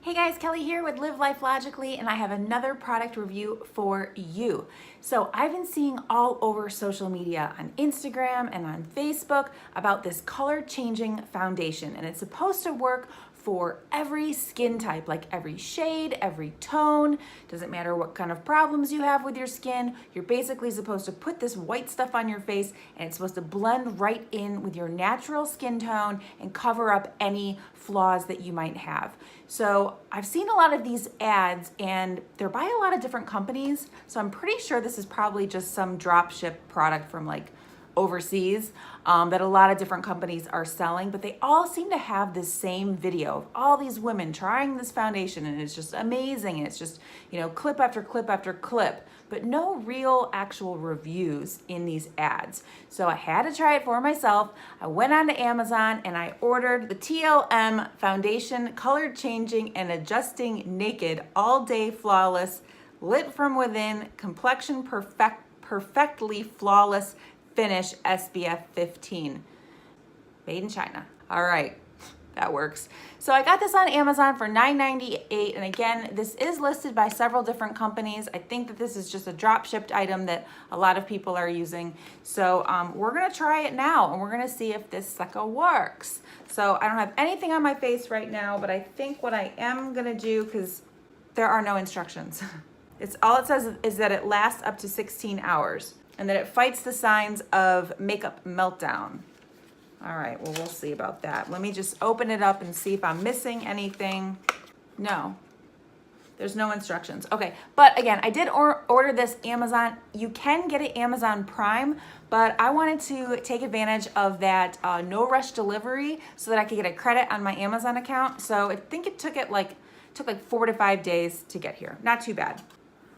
Hey guys, Kelly here with Live Life Logically, and I have another product review for you. So I've been seeing all over social media on Instagram and on Facebook about this color changing foundation, and it's supposed to work for every skin type, like every shade, every tone. Doesn't matter what kind of problems you have with your skin. You're basically supposed to put this white stuff on your face, and it's supposed to blend right in with your natural skin tone and cover up any flaws that you might have. So I've seen a lot of these ads, and they're by a lot of different companies. So I'm pretty sure this is probably just some drop ship product from like overseas that a lot of different companies are selling, but they all seem to have this same video of all these women trying this foundation, and it's just amazing. And it's just, you know, clip after clip after clip, but no real actual reviews in these ads. So I had to try it for myself. I went on to Amazon and I ordered the TLM foundation, color changing and adjusting naked, all day flawless, lit from within, complexion perfectly flawless finish, SPF 15, made in China. All right, that works. So I got this on Amazon for $9.98, and again, this is listed by several different companies. I think that this is just a drop shipped item that a lot of people are using. So we're gonna try it now, and we're gonna see if this sucker works. So I don't have anything on my face right now, but I think what I am gonna do, because there are no instructions. All it says is that it lasts up to 16 hours. And that it fights the signs of makeup meltdown. All right, well, we'll see about that. Let me just open it up and see if I'm missing anything. No, there's no instructions. Okay, but again, I did order this Amazon. You can get it Amazon Prime, but I wanted to take advantage of that no rush delivery so that I could get a credit on my Amazon account. So I think it took like 4 to 5 days to get here. Not too bad.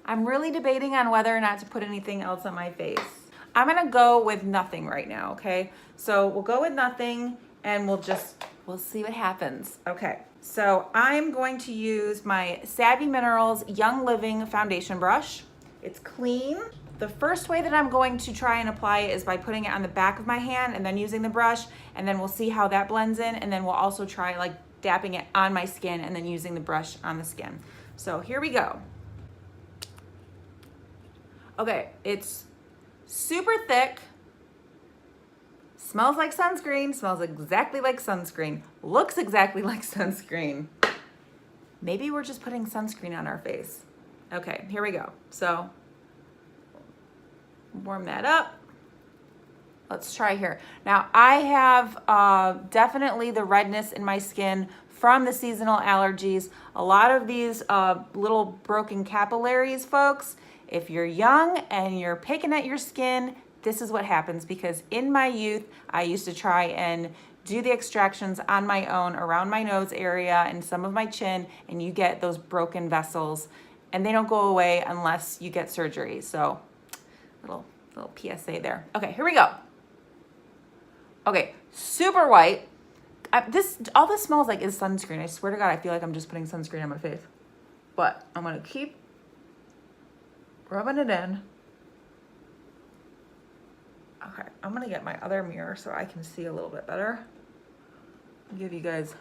I'm really debating on whether or not to put anything else on my face. I'm gonna go with nothing right now, okay? So we'll go with nothing and we'll see what happens. Okay, so I'm going to use my Savvy Minerals Young Living foundation brush. It's clean. The first way that I'm going to try and apply it is by putting it on the back of my hand and then using the brush, and then we'll see how that blends in, and then we'll also try like dapping it on my skin and then using the brush on the skin. So here we go. Okay, it's super thick, smells like sunscreen, smells exactly like sunscreen, looks exactly like sunscreen. Maybe we're just putting sunscreen on our face. Okay, here we go. So, warm that up. Let's try here. Now, I have definitely the redness in my skin from the seasonal allergies. A lot of these little broken capillaries, folks. If you're young and you're picking at your skin, this is what happens, because in my youth, I used to try and do the extractions on my own around my nose area and some of my chin, and you get those broken vessels, and they don't go away unless you get surgery. So little PSA there. Okay, here we go. Okay, super white. All this smells like is sunscreen. I swear to God, I feel like I'm just putting sunscreen on my face. But I'm gonna keep rubbing it in. Okay, I'm gonna get my other mirror so I can see a little bit better. I'll give you guys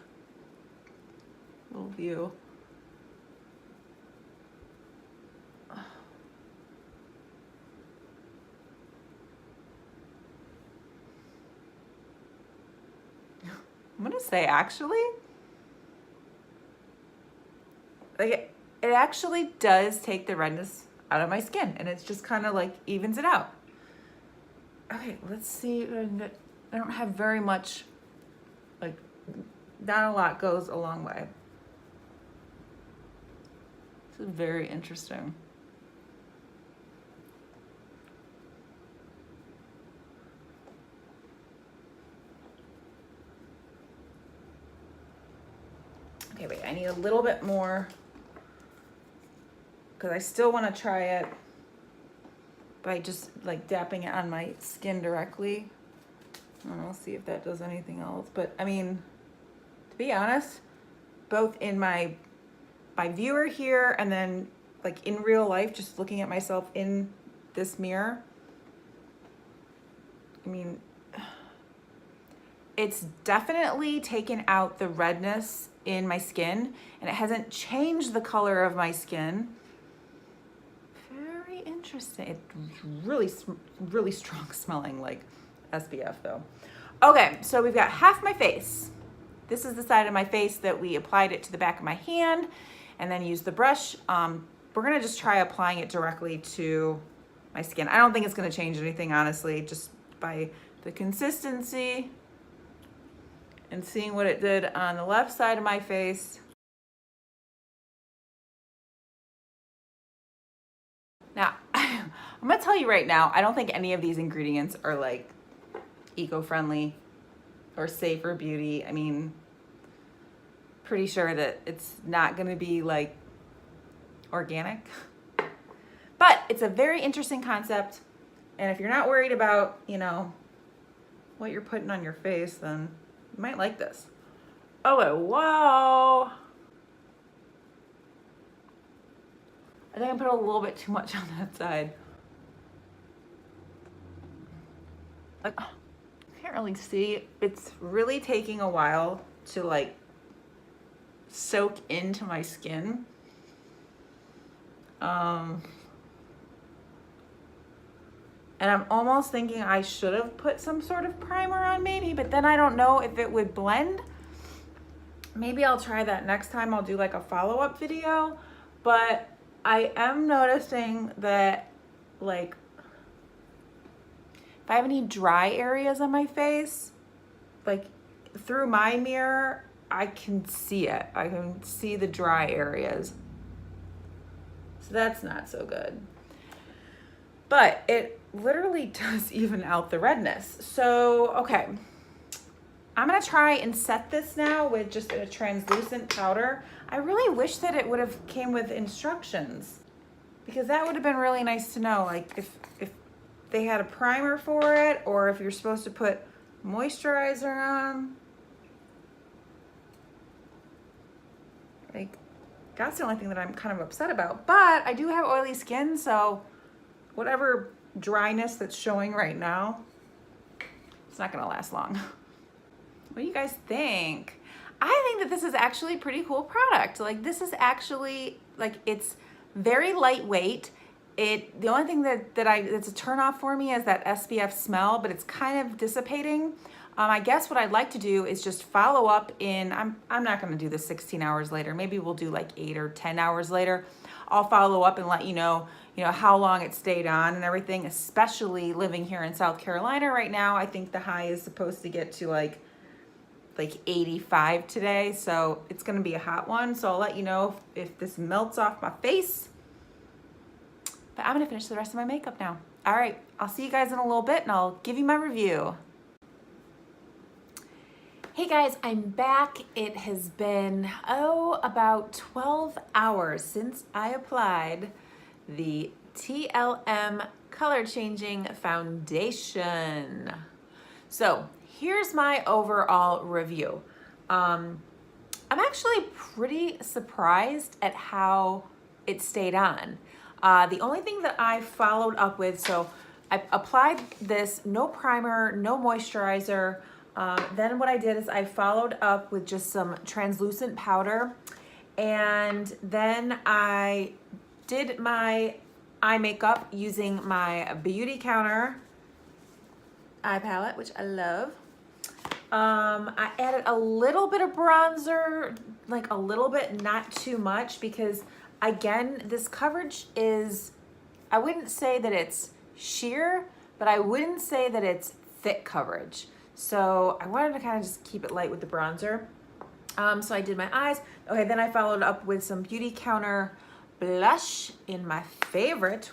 a little view. I'm gonna say actually, like it actually does take the redness out of my skin, and it's just kind of like evens it out. Okay, let's see. I don't have very much, like not a lot goes a long way. This is very interesting. Okay, wait, I need a little bit more because I still want to try it by just like dapping it on my skin directly. And I'll see if that does anything else. But I mean, to be honest, both in my viewer here and then like in real life, just looking at myself in this mirror, I mean, it's definitely taken out the redness in my skin, and it hasn't changed the color of my skin. Very interesting. It's really strong smelling, like SPF though. Okay, so we've got half my face. This is the side of my face that we applied it to the back of my hand and then used the brush. We're gonna just try applying it directly to my skin. I don't think it's gonna change anything, honestly, just by the consistency and seeing what it did on the left side of my face. Now, I'm gonna tell you right now, I don't think any of these ingredients are like eco-friendly or safe for beauty. I mean, pretty sure that it's not gonna be like organic, but it's a very interesting concept. And if you're not worried about, you know, what you're putting on your face, then you might like this. Oh, whoa. I think I put a little bit too much on that side. Like, I can't really see. It's really taking a while to like soak into my skin. And I'm almost thinking I should have put some sort of primer on maybe, but then I don't know if it would blend. Maybe I'll try that next time. I'll do like a follow-up video, but I am noticing that like if I have any dry areas on my face, like through my mirror, I can see it. I can see the dry areas. So that's not so good. But it literally does even out the redness. So, okay. I'm gonna try and set this now with just a translucent powder. I really wish that it would have came with instructions, because that would have been really nice to know, like if they had a primer for it, or if you're supposed to put moisturizer on. Like, that's the only thing that I'm kind of upset about. But I do have oily skin, so whatever dryness that's showing right now, it's not gonna last long. What do you guys think? I think that this is actually a pretty cool product. Like, this is actually, like, it's very lightweight. The only thing that's a turn off for me is that SPF smell, but it's kind of dissipating. I guess what I'd like to do is just follow up in, I'm not gonna do this 16 hours later. Maybe we'll do like 8 or 10 hours later. I'll follow up and let you know how long it stayed on and everything, especially living here in South Carolina right now. I think the high is supposed to get to like 85 today, so it's gonna be a hot one. So I'll let you know if this melts off my face. But I'm gonna finish the rest of my makeup now. All right, I'll see you guys in a little bit and I'll give you my review. Hey guys, I'm back. It has been, about 12 hours since I applied the TLM color changing foundation. So here's my overall review. I'm actually pretty surprised at how it stayed on. The only thing that I followed up with, so I applied this, no primer, no moisturizer. Then what I did is I followed up with just some translucent powder, and then I did my eye makeup using my Beauty Counter eye palette, which I love. I added a little bit of bronzer, like a little bit, not too much, because again, this coverage is, I wouldn't say that it's sheer, but I wouldn't say that it's thick coverage. So I wanted to kind of just keep it light with the bronzer. So I did my eyes. Okay, then I followed up with some Beauty Counter blush in my favorite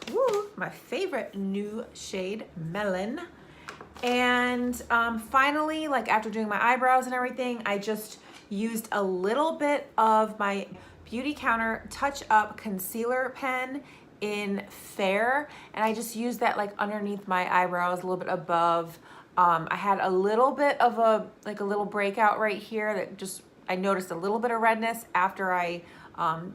new shade, Melon. And finally, like after doing my eyebrows and everything, I just used a little bit of my Beauty Counter Touch Up Concealer Pen in Fair, and I just used that like underneath my eyebrows, a little bit above. I had a little bit of a little breakout right here that just, I noticed a little bit of redness after I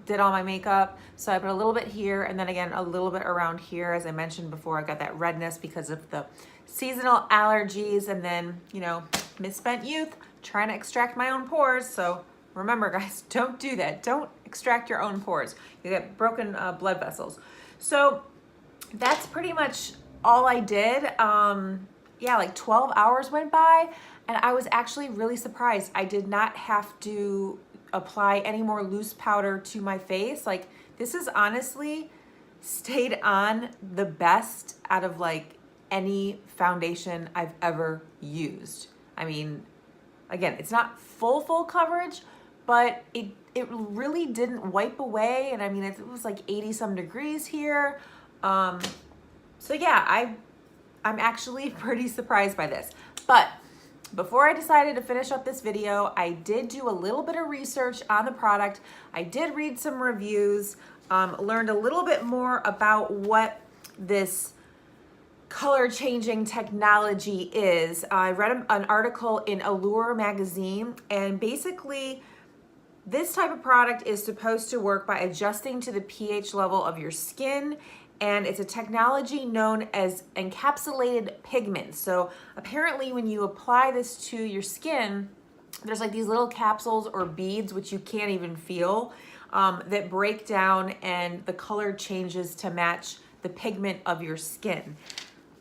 did all my makeup. So I put a little bit here, and then again, a little bit around here. As I mentioned before, I got that redness because of the seasonal allergies, and then, misspent youth, trying to extract my own pores. So Remember guys, don't do that. Don't extract your own pores. You get broken blood vessels. So that's pretty much all I did. Yeah, like 12 hours went by and I was actually really surprised. I did not have to apply any more loose powder to my face. Like this is honestly stayed on the best out of like any foundation I've ever used. I mean, again, it's not full coverage, but it really didn't wipe away. And I mean, it was like 80 some degrees here. So yeah, I'm actually pretty surprised by this. But before I decided to finish up this video, I did do a little bit of research on the product. I did read some reviews, learned a little bit more about what this color changing technology is. I read an article in Allure magazine, and basically this type of product is supposed to work by adjusting to the pH level of your skin, and it's a technology known as encapsulated pigment. So apparently when you apply this to your skin, there's like these little capsules or beads, which you can't even feel, that break down and the color changes to match the pigment of your skin.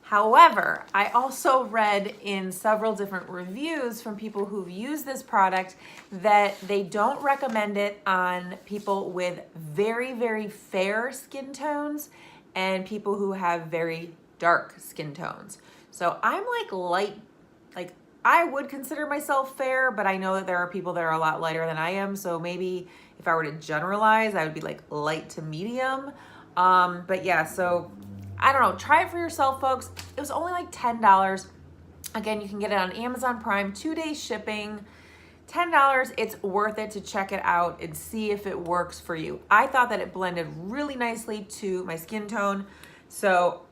However, I also read in several different reviews from people who've used this product that they don't recommend it on people with very, very fair skin tones and people who have very dark skin tones. So I'm like light, like I would consider myself fair, but I know that there are people that are a lot lighter than I am. So maybe if I were to generalize, I would be like light to medium. But yeah, so I don't know, try it for yourself, folks. It was only like $10. Again, you can get it on Amazon Prime, 2-day shipping, $10. It's worth it to check it out and see if it works for you. I thought that it blended really nicely to my skin tone. So,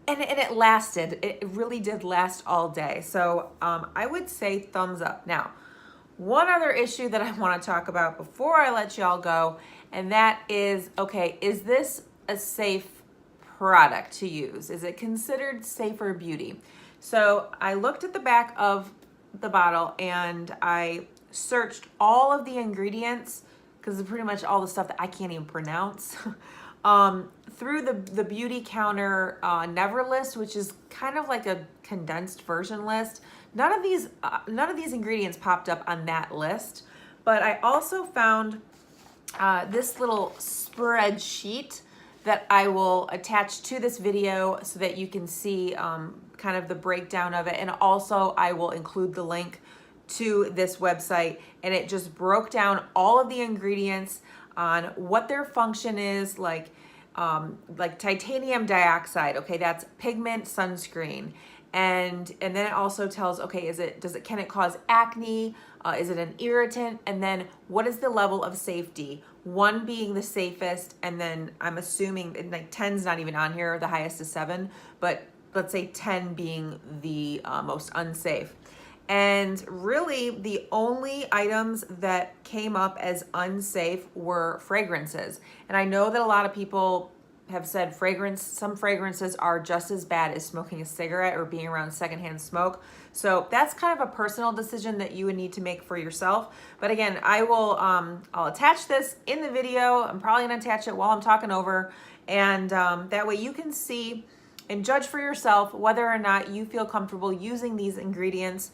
and it lasted. It really did last all day. So I would say thumbs up. Now, one other issue that I want to talk about before I let y'all go, and that is, okay, is this a safe product to use? Is it considered safer beauty? So I looked at the back of the bottle and I searched all of the ingredients, because it's pretty much all the stuff that I can't even pronounce, through the Beauty Counter Never list, which is kind of like a condensed version list. None of these ingredients popped up on that list, but I also found this little spreadsheet that I will attach to this video so that you can see kind of the breakdown of it. And also I will include the link to this website, and it just broke down all of the ingredients on what their function is, like titanium dioxide. Okay, that's pigment sunscreen. And then it also tells, okay, can it cause acne? Is it an irritant? And then what is the level of safety? 1 being the safest, and then I'm assuming like 10's not even on here, the highest is 7, but let's say 10 being the most unsafe. And really the only items that came up as unsafe were fragrances. And I know that a lot of people have said some fragrances are just as bad as smoking a cigarette or being around secondhand smoke. So that's kind of a personal decision that you would need to make for yourself. But again, I'll attach this in the video. I'm probably gonna attach it while I'm talking over. And that way you can see and judge for yourself whether or not you feel comfortable using these ingredients.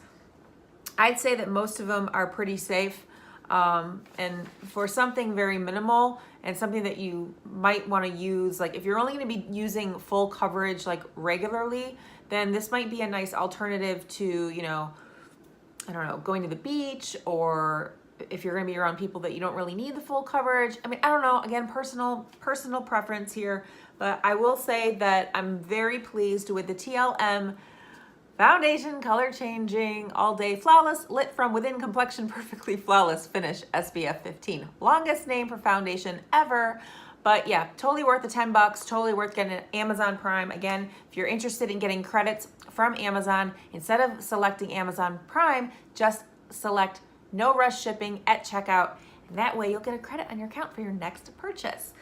I'd say that most of them are pretty safe. And for something very minimal and something that you might want to use, like if you're only going to be using full coverage like regularly, then this might be a nice alternative to, you know, I don't know, going to the beach, or if you're going to be around people that you don't really need the full coverage. I mean, I don't know, again, personal preference here, but I will say that I'm very pleased with the TLM foundation, color changing, all day flawless, lit from within complexion, perfectly flawless finish, SPF 15. Longest name for foundation ever. But yeah, totally worth the 10 bucks, totally worth getting an Amazon Prime. Again, if you're interested in getting credits from Amazon, instead of selecting Amazon Prime, just select no rush shipping at checkout. And that way you'll get a credit on your account for your next purchase.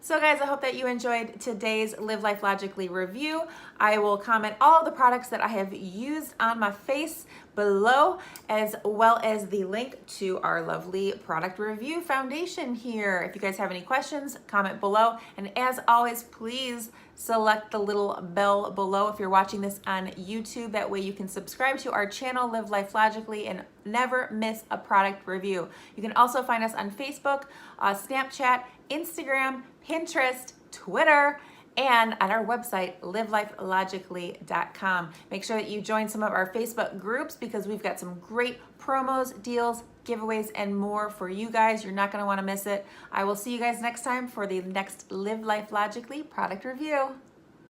So guys, I hope that you enjoyed today's Live Life Logically review. I will comment all of the products that I have used on my face below, as well as the link to our lovely product review foundation here. If you guys have any questions, comment below. And as always, please select the little bell below if you're watching this on YouTube. That way you can subscribe to our channel, Live Life Logically, and never miss a product review. You can also find us on Facebook, Snapchat, Instagram, Pinterest, Twitter, and on our website, livelifelogically.com. Make sure that you join some of our Facebook groups because we've got some great promos, deals, giveaways, and more for you guys. You're not going to want to miss it. I will see you guys next time for the next Live Life Logically product review.